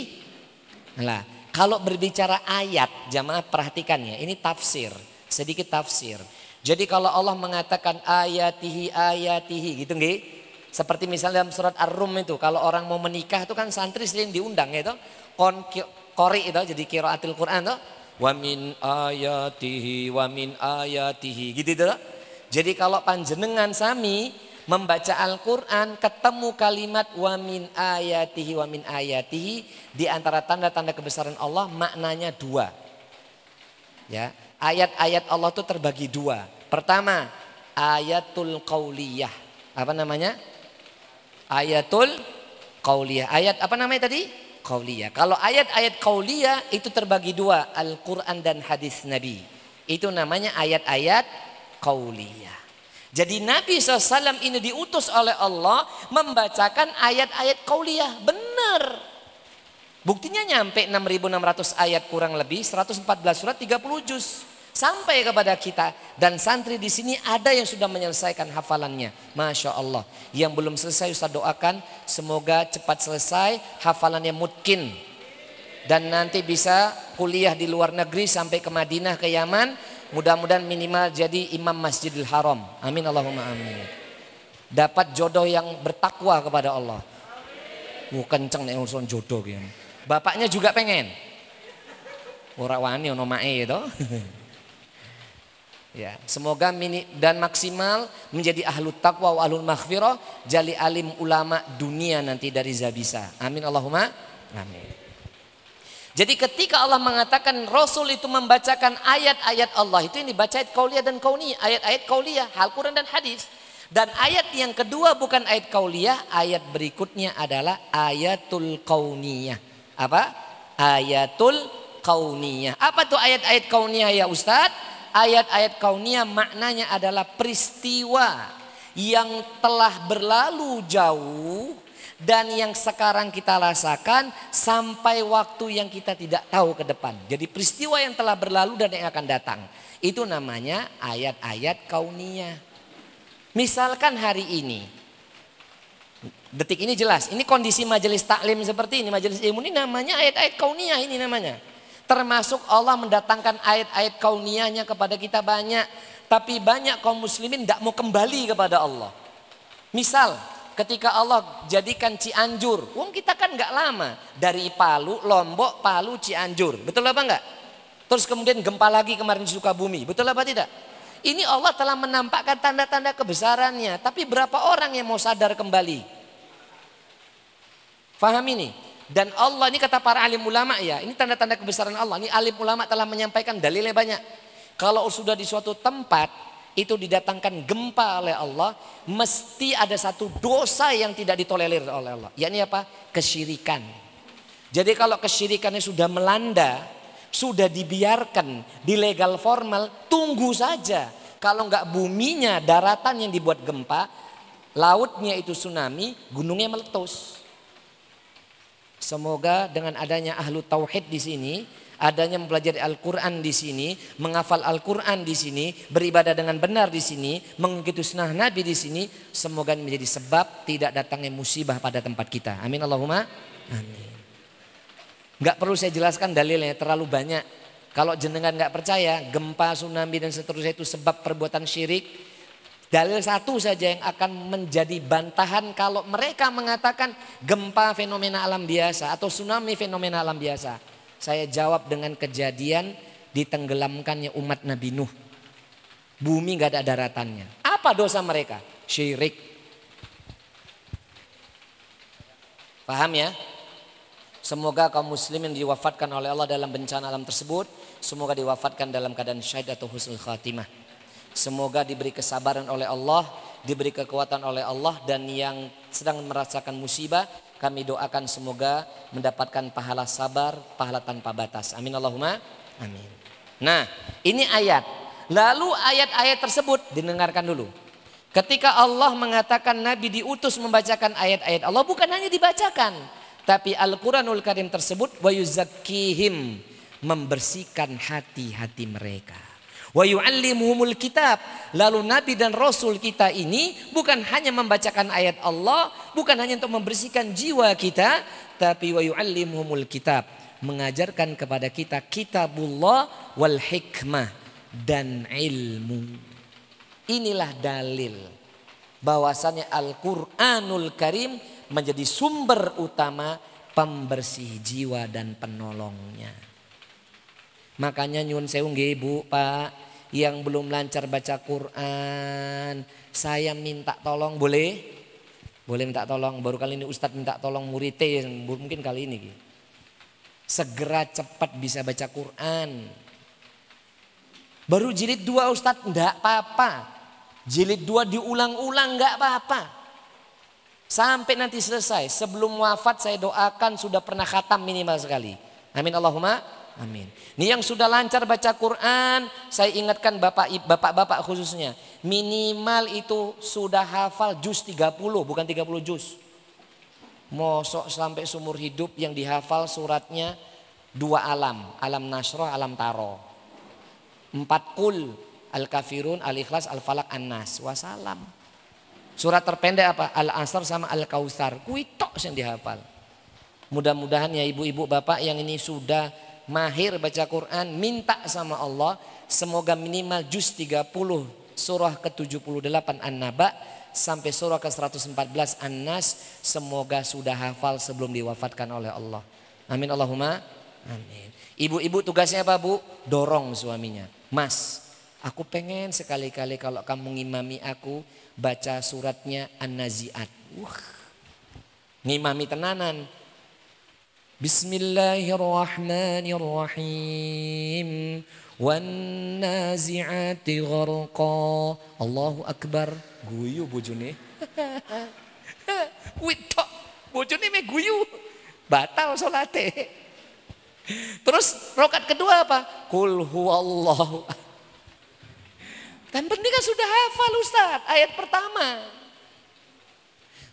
Nah, kalau berbicara ayat, jamaah perhatikan ya, ini tafsir, sedikit tafsir. Jadi kalau Allah mengatakan ayatihi gitu nggih? Seperti misalnya dalam surat Ar-Rum itu, kalau orang mau menikah itu kan santri sering diundang gitu. Qori itu jadi qiraatil Quran itu. Wa min ayatihi gitu itu. Jadi kalau panjenengan sami membaca Al-Qur'an ketemu kalimat wa min ayatihi di antara tanda-tanda kebesaran Allah maknanya dua. Ya, ayat-ayat Allah itu terbagi dua. Pertama, ayatul qauliyah. Apa namanya? Ayatul qauliyah. Ayat apa namanya tadi? Qauliyah. Kalau ayat-ayat qauliyah itu terbagi dua, Al-Quran dan hadis Nabi. Itu namanya ayat-ayat qauliyah. Jadi Nabi SAW ini diutus oleh Allah membacakan ayat-ayat qauliyah. Benar. Buktinya nyampe 6.600 ayat kurang lebih, 114 surat, 30 juz. Sampai kepada kita. Dan santri di sini ada yang sudah menyelesaikan hafalannya. Masya Allah. Yang belum selesai Ustaz doakan semoga cepat selesai hafalannya mungkin. Dan nanti bisa kuliah di luar negeri sampai ke Madinah, ke Yaman. Mudah-mudahan minimal jadi imam Masjidil Haram. Amin Allahumma amin. Dapat jodoh yang bertakwa kepada Allah. Kenceng nih urusan jodoh gitu. Bapaknya juga pengen. Ora wani ono mae itu. Ya, semoga dan maksimal menjadi ahlut taqwa wa ahlul maghfirah, jali alim ulama dunia nanti dari Zabisa. Amin Allahumma amin. Jadi ketika Allah mengatakan Rasul itu membacakan ayat-ayat Allah, itu ini baca ayat qauliyah dan kauniyah, ayat-ayat qauliyah, Al-Quran dan hadis. Dan ayat yang kedua bukan ayat qauliyah, ayat berikutnya adalah ayatul kauniyah. Apa? Ayatul kauniyah. Apa tuh ayat-ayat kauniyah ya Ustadz? Ayat-ayat kauniyah maknanya adalah peristiwa yang telah berlalu jauh dan yang sekarang kita rasakan sampai waktu yang kita tidak tahu ke depan. Jadi peristiwa yang telah berlalu dan yang akan datang. Itu namanya ayat-ayat kauniyah. Misalkan hari ini, detik ini jelas, ini kondisi majelis taklim seperti ini, majelis ilmu ini namanya ayat-ayat kauniyah ini namanya. Termasuk Allah mendatangkan ayat-ayat kauniyahnya kepada kita banyak. Tapi banyak kaum muslimin tidak mau kembali kepada Allah. Misal ketika Allah jadikan Cianjur. Kita kan nggak lama. Dari Palu, Lombok, Palu, Cianjur. Betul apa enggak? Terus kemudian gempa lagi kemarin di Sukabumi. Betul apa tidak? Ini Allah telah menampakkan tanda-tanda kebesarannya. Tapi berapa orang yang mau sadar kembali? Faham ini? Dan Allah ini kata para alim ulama ya, ini tanda-tanda kebesaran Allah. Ini alim ulama telah menyampaikan dalilnya banyak. Kalau sudah di suatu tempat itu didatangkan gempa oleh Allah, mesti ada satu dosa yang tidak ditolerir oleh Allah. Yakni apa? Kesyirikan. Jadi kalau kesyirikannya sudah melanda, sudah dibiarkan di legal formal, tunggu saja. Kalau enggak buminya, daratan yang dibuat gempa, lautnya itu tsunami, gunungnya meletus. Semoga dengan adanya ahlu tauhid di sini, adanya mempelajari Al-Quran di sini, menghafal Al-Quran di sini, beribadah dengan benar di sini, mengikuti sunnah Nabi di sini, semoga menjadi sebab tidak datangnya musibah pada tempat kita. Amin Allahumma amin. Gak perlu saya jelaskan dalilnya, terlalu banyak. Kalau jenengan gak percaya gempa, tsunami dan seterusnya itu sebab perbuatan syirik, dalil satu saja yang akan menjadi bantahan kalau mereka mengatakan gempa fenomena alam biasa atau tsunami fenomena alam biasa. Saya jawab dengan kejadian ditenggelamkannya umat Nabi Nuh. Bumi gak ada daratannya. Apa dosa mereka? Syirik. Paham ya? Semoga kaum muslimin diwafatkan oleh Allah dalam bencana alam tersebut, semoga diwafatkan dalam keadaan syahid atau husnul khatimah. Semoga diberi kesabaran oleh Allah, diberi kekuatan oleh Allah, dan yang sedang merasakan musibah kami doakan semoga mendapatkan pahala sabar, pahala tanpa batas. Amin Allahumma amin. Nah, ini ayat. Lalu ayat-ayat tersebut didengarkan dulu. Ketika Allah mengatakan Nabi diutus membacakan ayat-ayat Allah, bukan hanya dibacakan, tapi Al-Quranul Karim tersebut wa yuzakkihim, membersihkan hati-hati mereka. Wa yu'allimuhumul kitab. Lalu Nabi dan Rasul kita ini bukan hanya membacakan ayat Allah, bukan hanya untuk membersihkan jiwa kita, tapi wa yu'allimuhumul kitab, mengajarkan kepada kita kitabullah wal hikmah dan ilmu. Inilah dalil bahwasannya Al-Quranul Karim menjadi sumber utama pembersih jiwa dan penolongnya. Makanya nyun sewu nggih Bu, Pak, yang belum lancar baca Quran, saya minta tolong, boleh? Boleh minta tolong. Baru kali ini Ustadz minta tolong muridnya, mungkin kali ini. Segera cepat bisa baca Quran. Baru jilid 2 Ustadz, enggak apa-apa. Jilid 2 diulang-ulang enggak apa-apa. Sampai nanti selesai. Sebelum wafat saya doakan sudah pernah khatam minimal sekali. Amin Allahumma amin. Ini yang sudah lancar baca Quran, saya ingatkan bapak-bapak khususnya, minimal itu sudah hafal juz 30, bukan 30 juz. Mosok sampai seumur hidup yang dihafal suratnya 2 alam, alam nasroh, alam taro. 4 kul, al-kafirun, al-ikhlas, al-falak, an-nas, wassalam. Surat terpendek apa? Al-asr sama al-kausar, kuitok yang dihafal. Mudah-mudahan ya ibu-ibu bapak yang ini sudah mahir baca Quran, minta sama Allah semoga minimal juz 30 surah ke-78 An-Naba sampai surah ke-114 An-Nas semoga sudah hafal sebelum diwafatkan oleh Allah. Amin Allahumma amin. Ibu-ibu tugasnya apa Bu? Dorong suaminya. Mas, aku pengen sekali-kali kalau kamu ngimami aku baca suratnya An-Nazi'at. Ngimami tenanan. Bismillahirrahmanirrahim. Wan nazi'ati gharqa. Allahu akbar. Guyu bojone. Witok. Bojone me guyu. Batal salate. Terus rakaat kedua apa? Qul huwallahu. Kan penting kan sudah hafal Ustaz ayat pertama.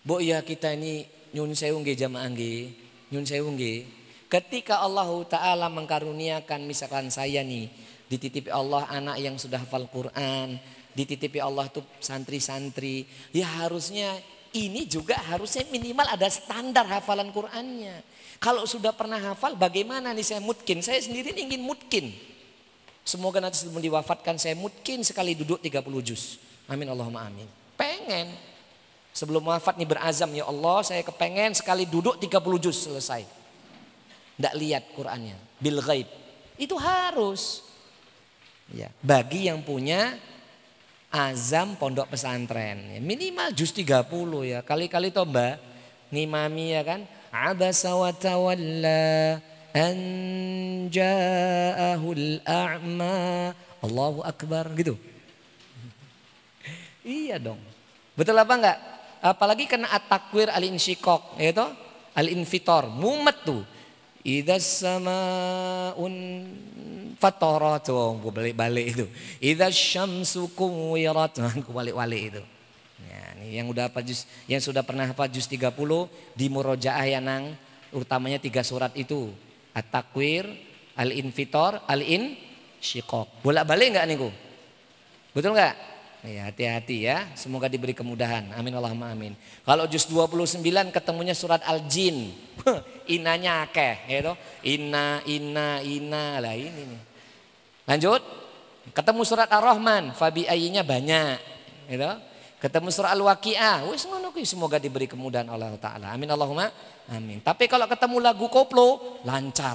Bu ya kita ini nyun sewu nggih jamaah nggih. Nyun sewu nggih. Ketika Allah Ta'ala mengkaruniakan misalkan saya nih, dititipi Allah anak yang sudah hafal Quran, dititipi Allah tuh santri-santri, ya harusnya ini juga harusnya minimal ada standar hafalan Qurannya. Kalau sudah pernah hafal bagaimana nih saya mutkin, saya sendiri ingin mutkin. Semoga nanti sebelum diwafatkan saya mutkin sekali duduk 30 juz. Amin Allahumma amin. Pengen. Sebelum wafat nih berazam, ya Allah saya kepengen sekali duduk 30 juz selesai. Nggak lihat Qurannya, bil ghaib. Itu harus. Ya, bagi yang punya azam pondok pesantren. Ya, minimal juz 30 ya. Kali-kali toh Mbak, ngimami ya kan. Abasa wa tawalla an ja'ahul a'ma. Allahu akbar gitu. Iya dong. Betul apa enggak? Apalagi kena at-takwir al-insyiqaq, yaitu al-infitor, mumet tuh. Idzas samaun fatarat, balik-balik itu. Idzas syamsu kuwirat, balik-balik itu. Ya, nih yang udah hafal juz, yang sudah pernah hafal juz 30 di murojaah ya nang, utamanya 3 surat itu. At-Takwir, Al-Infitor, Al-Insyiqaq. Bolak-balik enggak niku? Betul enggak? Ya, hati-hati ya. Semoga diberi kemudahan. Amin Allahumma amin. Kalau juz 29 ketemunya surat Al-Jin. Inanya akeh, ya toh. Inna lah ini nih. Lanjut. Ketemu surat Ar-Rahman, fabi ayyinya banyak, ya toh. Ketemu surat Al-Waqiah. Wis ngono kuwi, semoga diberi kemudahan Allah taala. Amin Allahumma amin. Tapi kalau ketemu lagu koplo lancar.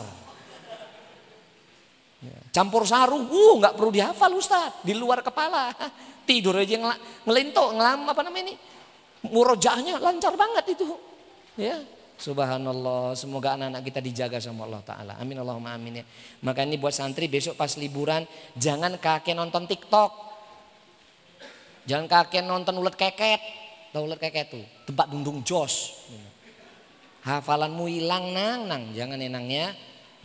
Campur saru, nggak perlu dihafal Ustaz, di luar kepala. Tidur aja ngelintok, apa namanya ini? Murojaahnya lancar banget itu. Ya, subhanallah, semoga anak-anak kita dijaga sama Allah taala. Amin Allahumma amin ya. Maka ini buat santri besok pas liburan jangan kakek nonton TikTok. Jangan kakek nonton ulet keket. Tahu ulet keket tuh, tempat dundung jos. Hafalanmu hilang nang, jangan enangnya.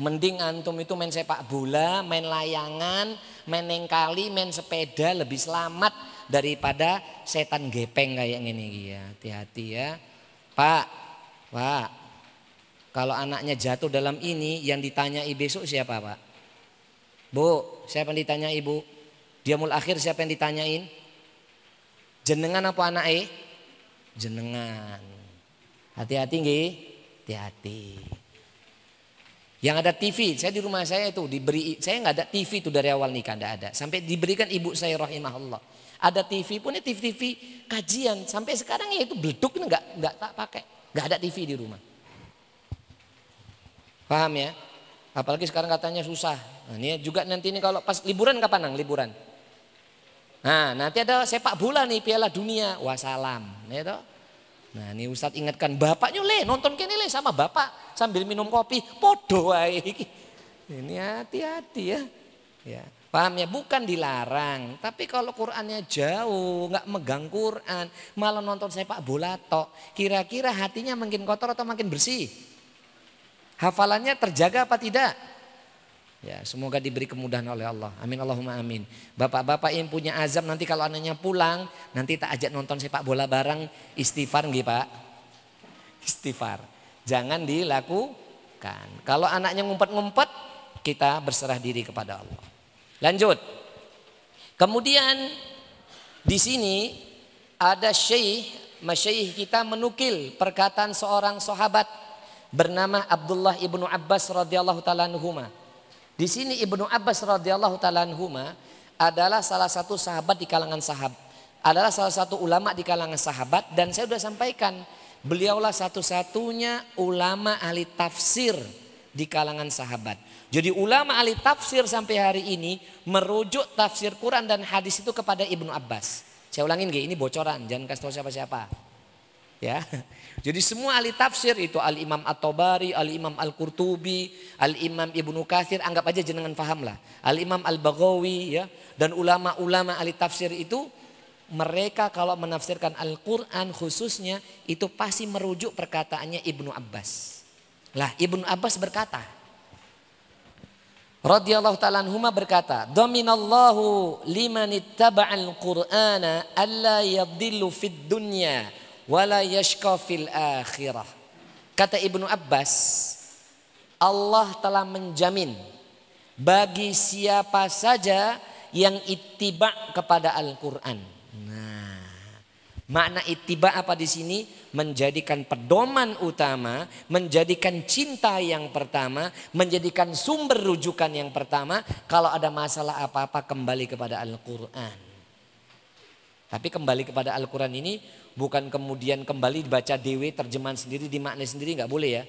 Mending antum itu main sepak bola, main layangan, main nengkali, main sepeda lebih selamat daripada setan gepeng kayak gini ya. Hati-hati ya. Pak, kalau anaknya jatuh dalam ini yang ditanyai besok siapa Pak? Bu, siapa yang ditanya ibu? Diamul akhir siapa yang ditanyain? Jenengan apa anaknya? Jenengan. Hati-hati nggih, hati-hati. Yang ada TV, saya di rumah saya itu diberi, saya nggak ada TV itu dari awal nikah, nggak ada. Sampai diberikan ibu saya rahimahullah. Ada TV pun ya TV kajian, sampai sekarang ya itu beleduk nggak tak pakai, nggak ada TV di rumah. Paham ya? Apalagi sekarang katanya susah. Nah, ini juga nanti ini kalau pas liburan kapan nang liburan? Nah nanti ada sepak bola nih Piala Dunia, wassalam, ya toh. Nah ini Ustadz ingatkan bapaknya nonton kene sama bapak sambil minum kopi podo wae. Ini hati-hati ya. Ya, paham ya? Bukan dilarang, tapi kalau Qur'annya jauh, nggak megang Qur'an, malah nonton sepak bola tok. Kira-kira hatinya makin kotor atau makin bersih? Hafalannya terjaga apa tidak? Ya, semoga diberi kemudahan oleh Allah. Amin Allahumma amin. Bapak-bapak yang punya azam nanti kalau anaknya pulang, nanti tak ajak nonton sepak bola bareng, istighfar nggih Pak. Istighfar. Jangan dilakukan. Kalau anaknya ngumpet-ngumpet, kita berserah diri kepada Allah. Lanjut. Kemudian di sini ada masyayikh kita menukil perkataan seorang sahabat bernama Abdullah ibnu Abbas radhiyallahu taala anhuma. Di sini Ibnu Abbas radhiyallahu taala anhuma adalah salah satu sahabat di kalangan adalah salah satu ulama di kalangan sahabat, dan saya sudah sampaikan beliaulah satu-satunya ulama ahli tafsir di kalangan sahabat. Jadi ulama ahli tafsir sampai hari ini merujuk tafsir Quran dan hadis itu kepada Ibnu Abbas. Saya ulangin ini bocoran, jangan kasih tahu siapa-siapa. Ya. Jadi semua ahli tafsir itu Al-Imam At-Tabari, Al-Imam Al-Qurtubi, Al-Imam Ibnu Katsir, anggap aja jenengan paham lah. Al-Imam Al-Baghawi ya, dan ulama-ulama ahli tafsir itu mereka kalau menafsirkan Al-Qur'an khususnya itu pasti merujuk perkataannya Ibnu Abbas. Lah Ibnu Abbas berkata, radhiyallahu ta'ala anhuma berkata, "Dhaminallahu liman ittaba'al Qur'ana alla yadhillu fid dunya wala yashqa fil akhirah." Kata Ibnu Abbas, Allah telah menjamin bagi siapa saja yang ittiba kepada Al-Qur'an. Nah, makna ittiba apa di sini? Menjadikan pedoman utama, menjadikan cinta yang pertama, menjadikan sumber rujukan yang pertama. Kalau ada masalah apa-apa kembali kepada Al-Qur'an. Tapi kembali kepada Al-Quran ini bukan kemudian kembali dibaca dewe, terjemahan sendiri, dimaknai sendiri, nggak boleh ya.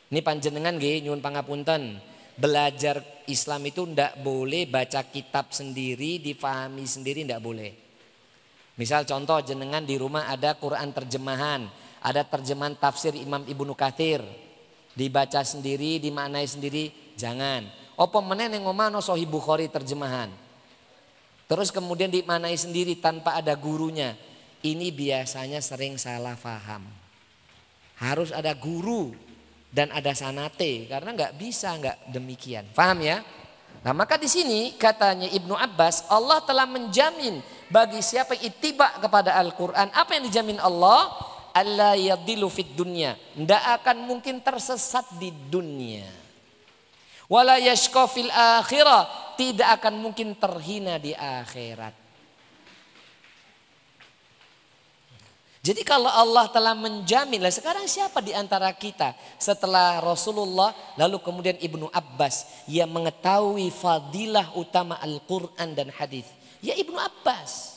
Ini panjenengan nggih nyuwun pangapunten. Belajar Islam itu ndak boleh baca kitab sendiri, difahami sendiri, ndak boleh. Misal contoh jenengan di rumah ada Quran terjemahan, ada terjemahan tafsir Imam Ibnu Katsir, dibaca sendiri, dimaknai sendiri, jangan. Apa meneh ning omah ana Sahih Bukhari terjemahan. Terus kemudian dimaknai sendiri tanpa ada gurunya. Ini biasanya sering salah paham. Harus ada guru dan ada sanate, karena nggak bisa nggak demikian. Paham ya? Nah maka di sini katanya Ibnu Abbas, Allah telah menjamin bagi siapa yang ittiba kepada Al-Quran, apa yang dijamin Allah? Alla yadillu fid dunya, tidak akan mungkin tersesat di dunia. Wala yashqa fil akhirah, tidak akan mungkin terhina di akhirat. Jadi kalau Allah telah menjamin, lah sekarang siapa di antara kita setelah Rasulullah lalu kemudian Ibnu Abbas yang mengetahui fadilah utama Al-Quran dan hadis? Ya Ibnu Abbas.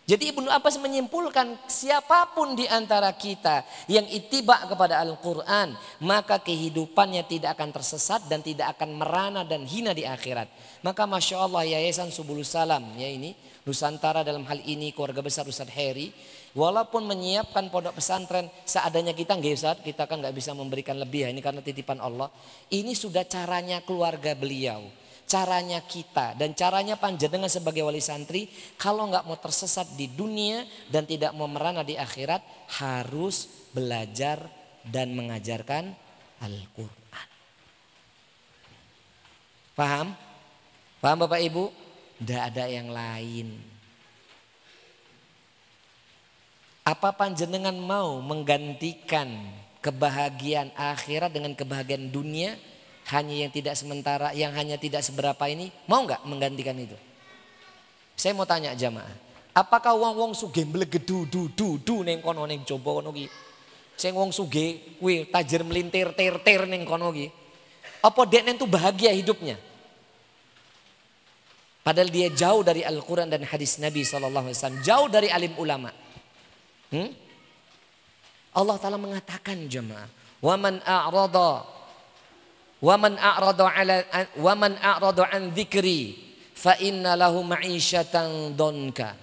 Jadi Ibnu Abbas menyimpulkan siapapun di antara kita yang ittiba kepada Al-Quran, maka kehidupannya tidak akan tersesat dan tidak akan merana dan hina di akhirat. Maka Masya Allah Yayasan Subulus Salam, ya ini Nusantara dalam hal ini keluarga besar Ustadz Heri, walaupun menyiapkan pondok pesantren seadanya kita nggak Ustadz, kita kan nggak bisa memberikan lebih ya, ini karena titipan Allah. Ini sudah caranya keluarga beliau. Caranya kita dan caranya panjenengan sebagai wali santri, kalau nggak mau tersesat di dunia dan tidak mau merana di akhirat, harus belajar dan mengajarkan Al-Quran. Paham? Paham Bapak Ibu? Tidak ada yang lain. Apa panjenengan mau menggantikan kebahagiaan akhirat dengan kebahagiaan dunia? Hanya yang tidak sementara, yang hanya tidak seberapa ini, mau nggak menggantikan itu? Saya mau tanya jamaah, apakah wong sugih melegedu neng kono neng coba kono ki? Sing wong sugih, kuwi tajir melintir ter neng kono ki? Apa dia neng tuh bahagia hidupnya? Padahal dia jauh dari Al-Quran dan hadis Nabi SAW, jauh dari alim ulama. Allah Ta'ala mengatakan jamaah, Waman a'rada an dzikri fa inna lahu ma'isyatan donka.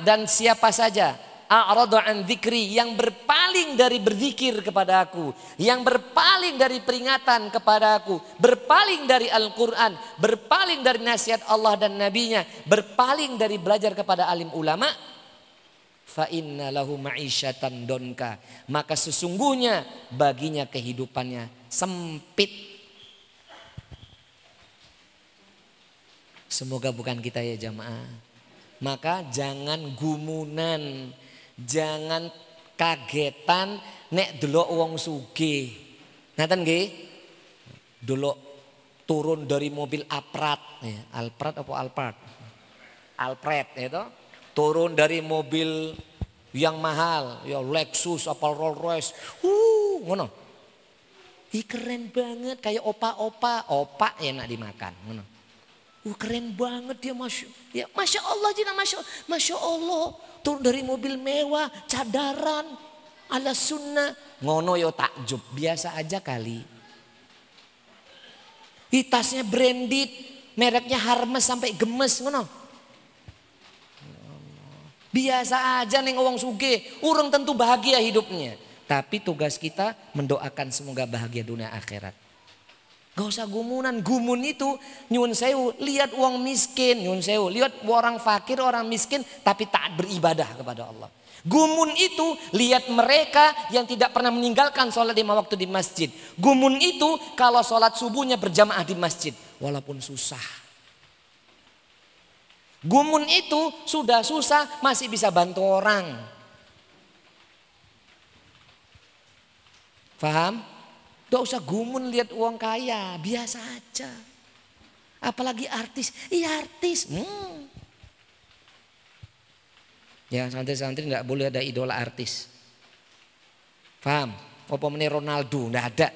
Dan siapa saja a'rada an dzikri, yang berpaling dari berzikir kepada aku, yang berpaling dari peringatan kepada aku, berpaling dari Al-Quran, berpaling dari nasihat Allah dan Nabinya, berpaling dari belajar kepada alim ulama, fa inna lahu ma'isyatan donka, maka sesungguhnya baginya kehidupannya sempit. Semoga bukan kita ya jamaah. Maka jangan gumunan, jangan kagetan nek delok wong sugih. Ngaten nggih? Delok turun dari mobil Alphard, ya, Alphard apa Alphard? Alphard itu turun dari mobil yang mahal, ya Lexus apa Rolls Royce. Ngono. Ih keren banget, kayak opa enak dimakan. Keren banget dia, masya Allah Jina, masya Allah, turun dari mobil mewah, cadaran, ala sunnah, ngono yo takjub, biasa aja kali. Tasnya branded, mereknya Hermes sampai gemes, ngono. Biasa aja nih wong sugih, urung tentu bahagia hidupnya. Tapi tugas kita mendoakan semoga bahagia dunia akhirat. Gak usah gumunan. Gumun itu nyun sewu, lihat uang miskin, nyun sewu, lihat orang fakir, orang miskin tapi taat beribadah kepada Allah. Gumun itu lihat mereka yang tidak pernah meninggalkan sholat 5 waktu di masjid. Gumun itu kalau sholat subuhnya berjamaah di masjid walaupun susah. Gumun itu sudah susah masih bisa bantu orang. Faham? Gak usah gumun lihat uang kaya, biasa aja. Apalagi artis, iya artis. Ya santri-santri gak boleh ada idola artis. Faham? Apa meneh Ronaldo, gak ada.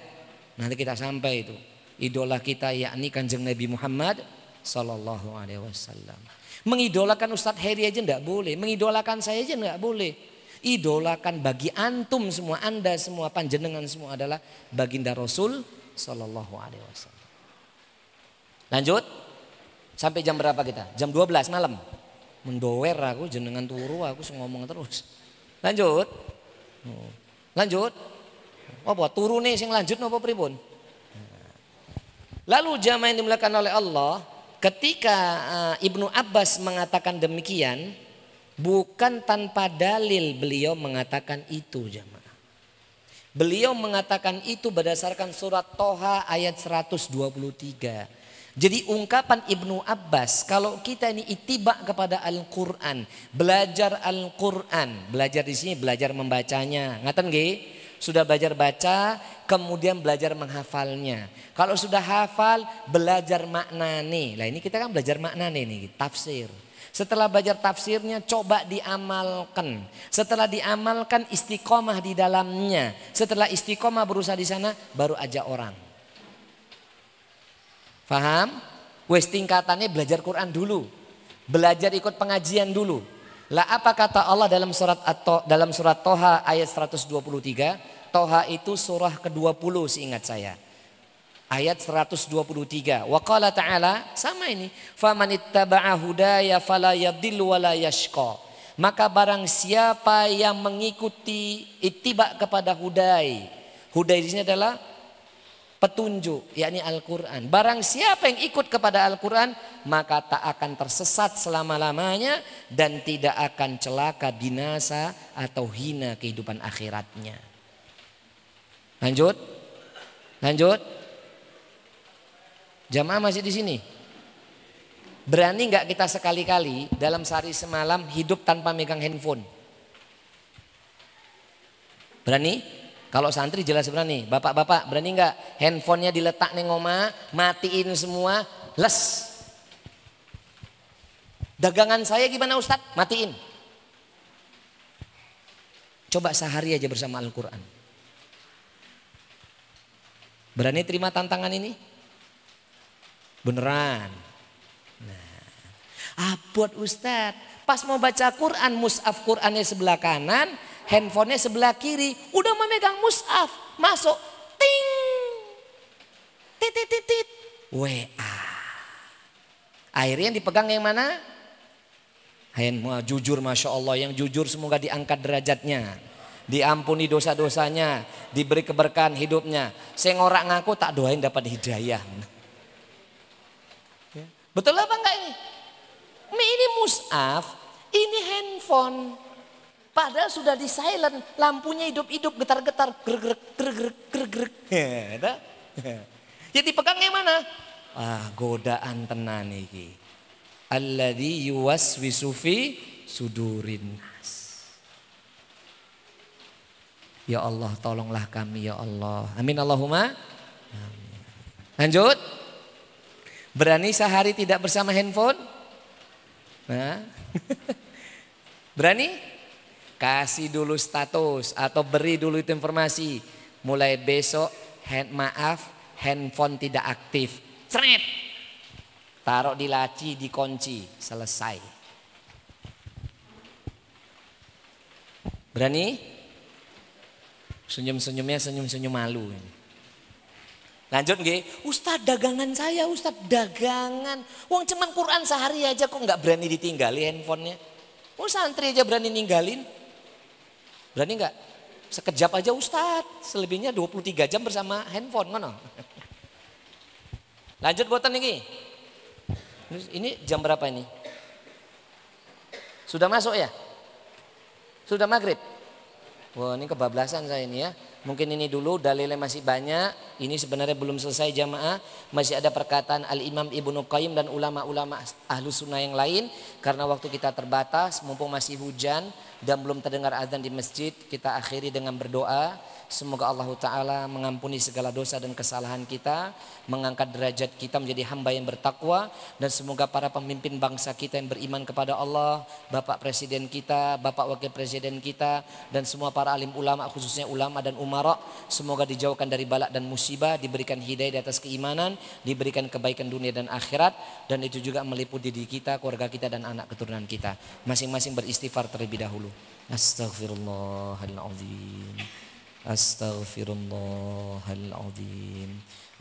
Nanti kita sampai itu. Idola kita yakni Kanjeng Nabi Muhammad Sallallahu Alaihi Wasallam. Mengidolakan Ustadz Heri aja gak boleh, mengidolakan saya aja gak boleh. Idolakan bagi antum semua, anda semua, panjenengan semua adalah baginda Rasul Sallallahu Alaihi Wasallam. Lanjut, sampai jam berapa kita? Jam 12 malam. Mendower aku, jenengan turu aku ngomong terus. Lanjut, lanjut. Apa turu nih sing lanjut nopo pripun? Lalu jamaah yang dimuliakan oleh Allah, ketika Ibnu Abbas mengatakan demikian, bukan tanpa dalil beliau mengatakan itu jamaah. Beliau mengatakan itu berdasarkan surat Toha ayat 123. Jadi ungkapan Ibnu Abbas, kalau kita ini ittiba kepada Al-Quran, belajar Al-Quran, belajar di sini belajar membacanya, ngaten nggih? Sudah belajar baca, kemudian belajar menghafalnya. Kalau sudah hafal, belajar maknane. Lah ini kita kan belajar maknane nih, tafsir. Setelah belajar tafsirnya, coba diamalkan. Setelah diamalkan, istiqomah di dalamnya. Setelah istiqomah berusaha di sana, baru ajak orang. Paham? Wes tingkatannya belajar Quran dulu. Belajar ikut pengajian dulu. Lah apa kata Allah dalam surat Toha ayat 123? Toha itu surah ke-20 seingat saya. Ayat 123. Wa qala ta'ala, sama ini. Famanittaba'a hudaya fala yadhillu wala yashqa. Maka barang siapa yang mengikuti ittiba kepada hudai. Hudai di sini adalah petunjuk, yakni Al-Quran. Barang siapa yang ikut kepada Al-Quran, maka tak akan tersesat selama-lamanya dan tidak akan celaka, binasa atau hina kehidupan akhiratnya. Lanjut. Lanjut. Jamaah masih di sini? Berani nggak kita sekali-kali dalam sehari semalam hidup tanpa megang handphone? Berani? Kalau santri jelas berani. Bapak-bapak berani nggak handphonenya diletak neng omah, matiin semua, les. Dagangan saya gimana Ustadz? Matiin. Coba sehari aja bersama Al-Quran. Berani terima tantangan ini? Beneran. Nah, buat Ustadz, pas mau baca Quran, mushaf Qurannya sebelah kanan, handphonenya sebelah kiri, udah memegang mushaf, masuk, ting, titit, WA. Akhirnya yang dipegang yang mana? Jujur, masya Allah, yang jujur semoga diangkat derajatnya, diampuni dosa-dosanya, diberi keberkahan hidupnya. Saya ngorak ngaku tak doain dapat hidayah. Betul apa enggak ini? Ini mushaf, ini handphone. Padahal sudah di silent, lampunya hidup-hidup, getar-getar, gerak. Ya dipegang yang mana? Godaan tenan iki. Alladzi yuwaswisu fi sudurin nas. Ya Allah, tolonglah kami ya Allah. Amin Allahumma. Amin. Lanjut. Berani sehari tidak bersama handphone? Nah. Berani? Kasih dulu status atau beri dulu itu informasi. Mulai besok handphone tidak aktif. Cret. Taruh di laci, dikunci, selesai. Berani? Senyum-senyumnya senyum-senyum malu. Lanjut nggih, Ustadz dagangan saya, Ustadz dagangan. Wong cuman Quran sehari aja kok nggak berani ditinggali handphonenya. Oh santri aja berani ninggalin. Berani nggak? Sekejap aja Ustadz, selebihnya 23 jam bersama handphone mana? Lanjut buatan ini. Ini jam berapa ini? Sudah masuk ya? Sudah maghrib? Wah ini kebablasan saya ini ya. Mungkin ini dulu dalilnya masih banyak. Ini sebenarnya belum selesai jamaah. Masih ada perkataan Al-Imam Ibnu Qayyim dan ulama-ulama Ahlus Sunnah yang lain. Karena waktu kita terbatas, mumpung masih hujan dan belum terdengar azan di masjid, kita akhiri dengan berdoa. Semoga Allah Ta'ala mengampuni segala dosa dan kesalahan kita, mengangkat derajat kita menjadi hamba yang bertakwa, dan semoga para pemimpin bangsa kita yang beriman kepada Allah, Bapak Presiden kita, Bapak Wakil Presiden kita, dan semua para alim ulama, khususnya ulama dan umara, semoga dijauhkan dari balak dan musibah, diberikan hidayah di atas keimanan, diberikan kebaikan dunia dan akhirat, dan itu juga meliputi diri kita, keluarga kita, dan anak keturunan kita. Masing-masing beristighfar terlebih dahulu. Astaghfirullahaladzim. Astaghfirullahaladzim.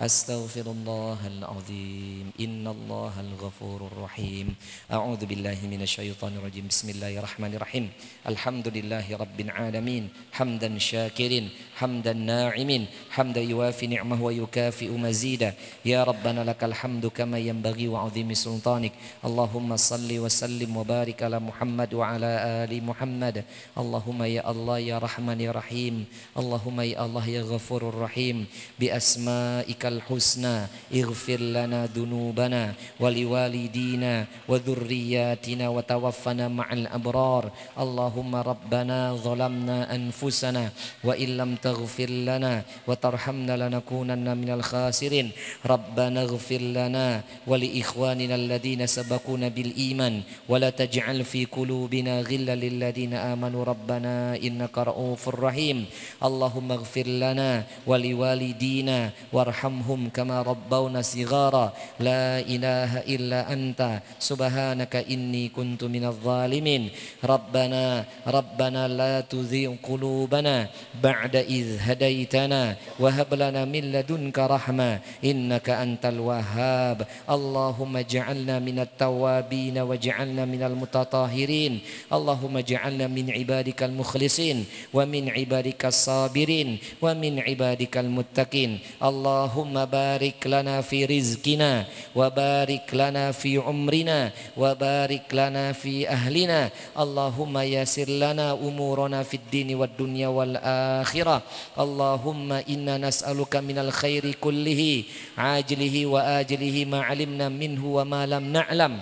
Astaghfirullahaladzim. Innallahal ghafurur rahim. A'udzu billahi minasyaitonir rajim. Bismillahirrahmanirrahim. Alhamdulillahi rabbil alamin. Hamdan syakirin, hamdan na'imin, hamdan yuwafi ni'mahu wa yukafi'u mazida. Ya Rabbana lakal hamdu kama yanbaghi wa 'azimi sultanik. Allahumma salli wa sallim wa barik ala Muhammad wa ala ali Muhammad. Allahumma ya Allah ya Rahman ya Rahim. Allahumma ya Allah ya Ghafurur Rahim. Bi asma'ikal الحسنى اغفر لنا ذنوبنا ولوالدينا وذرياتنا وتوفنا مع الأبرار اللهم ربنا ظلمنا أنفسنا وإن لم تغفر لنا وترحمنا لنكونن من الخاسرين ربنا اغفر لنا ولإخواننا الذين سبقونا بالإيمان ولا تجعل في قلوبنا غلا للذين آمنوا ربنا إنك رؤوف رحيم اللهم اغفر لنا ولوالدينا وارحمهم كما ربونا صغارا لا إله إلا أنت سبحانك إني كنت من الظالمين ربنا لا تزغ قلوبنا بعد إذ هديتنا وهب لنا من لدنك رحمة إنك أنت الوهاب اللهم اجعلنا من التوابين واجعلنا من المتطهرين اللهم اجعلنا من عبادك المخلصين ومن عبادك الصابرين ومن عبادك المتقين اللهم بارك لنا في رزقنا وبارك لنا في عمرنا وبارك لنا في أهلنا اللهم يسر لنا أمورنا في الدين والدنيا والآخرة اللهم إنا نسألك من الخير كله عاجله وآجله ما علمنا منه وما لم نعلم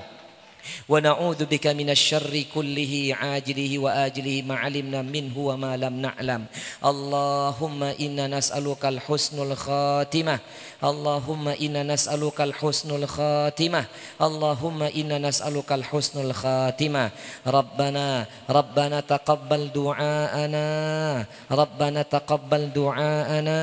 ونعوذ بك من الشر كله عاجله وآجله ما علمنا منه وما لم نعلم اللهم إنا نسألك الحسن الخاتمة اللهم إنا نسألك الحسن الخاتمة اللهم إنا نسألك الحسن الخاتمة ربنا تقبل دعاءنا ربنا تقبل دعاءنا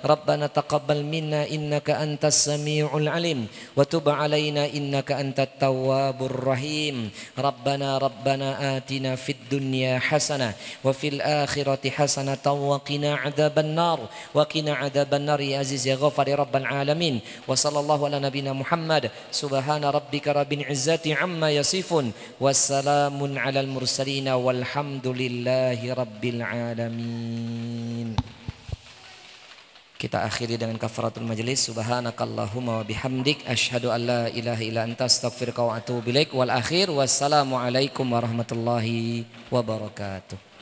ربنا تقبل منا إنك أنت السميع العليم وتب علينا إنك أنت التواب الرحيم ربنا آتنا في الدنيا حسنة وفي الآخرة حسنة وقنا عذاب النار وقنا عذاب النار يا عزيز يا غفار يا رب العالمين وصلى الله على نبينا محمد سبحان ربك رب العزة عما يصفون والسلام على المرسلين والحمد لله رب العالمين. Kita akhiri dengan kafaratul majlis. Subhanakallahumma wa bihamdik asyhadu an la ilaha illa anta astaghfiruka wa atubu ilaik. Wal akhir wassalamu alaikum warahmatullahi wabarakatuh.